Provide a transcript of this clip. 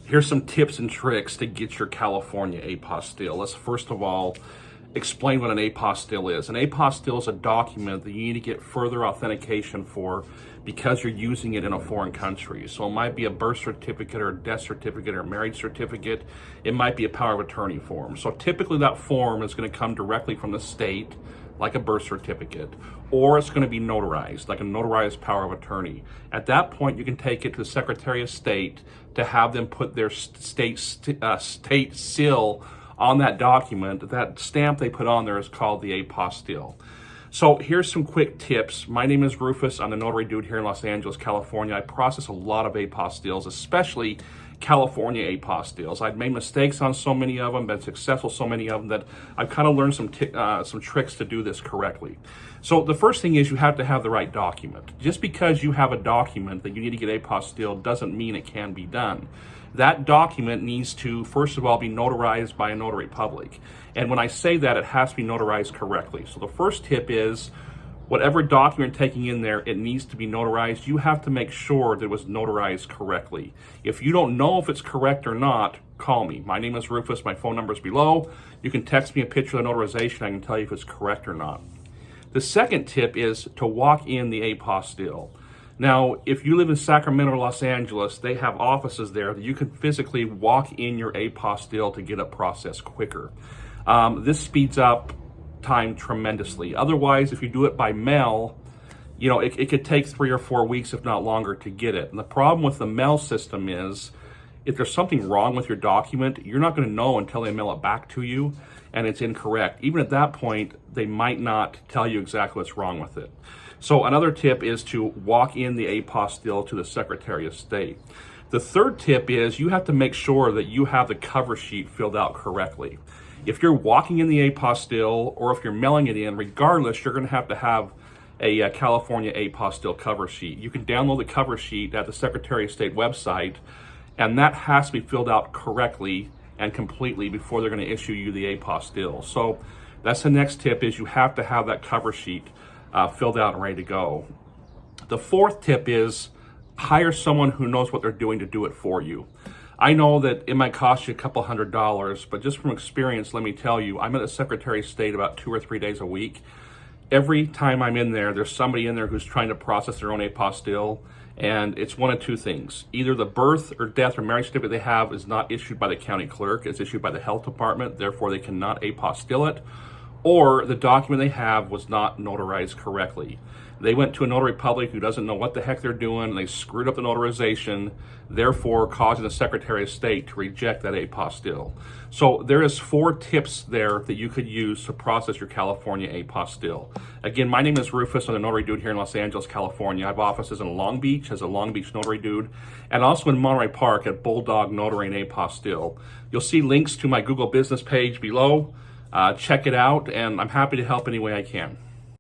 Here's some tips and tricks to get your California apostille. Let's first of all explain what an apostille is. An apostille is a document that you need to get further authentication for because you're using it in a foreign country. So it might be a birth certificate or a death certificate or a marriage certificate. It might be a power of attorney form. So typically that form is going to come directly from the state, like a birth certificate, or it's going to be notarized, like a notarized power of attorney. At that point, you can take it to the Secretary of State to have them put their state seal on that document. That stamp they put on there is called the apostille. So here's some quick tips. My name is Rufus. I'm the notary dude here in Los Angeles, California. I process a lot of apostilles, especially California apostilles. I've made mistakes on so many of them, been successful so many of them, that I've kind of learned some tricks to do this correctly. So the first thing is you have to have the right document. Just because you have a document that you need to get apostille doesn't mean it can be done. That document needs to, first of all, be notarized by a notary public. And when I say that, it has to be notarized correctly. So the first tip is, whatever document you're taking in there, it needs to be notarized. You have to make sure that it was notarized correctly. If you don't know if it's correct or not, call me. My name is Rufus. My phone number is below. You can text me a picture of the notarization. I can tell you if it's correct or not. The second tip is to walk in the apostille. Now, if you live in Sacramento or Los Angeles, they have offices there that you can physically walk in your apostille to get it processed quicker. This speeds up time tremendously. Otherwise, if you do it by mail, it could take 3 or 4 weeks, if not longer, to get it. And the problem with the mail system is, if there's something wrong with your document, you're not going to know until they mail it back to you and it's incorrect. Even at that point, they might not tell you exactly what's wrong with it. So another tip is to walk in the apostille to the Secretary of State. The third tip is you have to make sure that you have the cover sheet filled out correctly. If you're walking in the apostille or if you're mailing it in, regardless, you're going to have a California apostille cover sheet. You can download the cover sheet at the Secretary of State website, and that has to be filled out correctly and completely before they're going to issue you the apostille. So that's the next tip, is you have to have that cover sheet filled out and ready to go. The fourth tip is hire someone who knows what they're doing to do it for you. I know that it might cost you a couple $100, but just from experience, let me tell you, I'm at the Secretary of State about 2 or 3 days a week. Every time I'm in there, there's somebody in there who's trying to process their own apostille, and it's one of two things. Either the birth or death or marriage certificate they have is not issued by the county clerk, it's issued by the health department, therefore they cannot apostille it, or the document they have was not notarized correctly. They went to a Notary Public who doesn't know what the heck they're doing, and they screwed up the notarization, therefore causing the Secretary of State to reject that apostille. So there is 4 tips there that you could use to process your California apostille. Again, my name is Rufus. I'm a notary dude here in Los Angeles, California. I have offices in Long Beach as a Long Beach notary dude, and also in Monterey Park at BULLDOG Notary and Apostille. You'll see links to my Google business page below. Check it out, and I'm happy to help any way I can.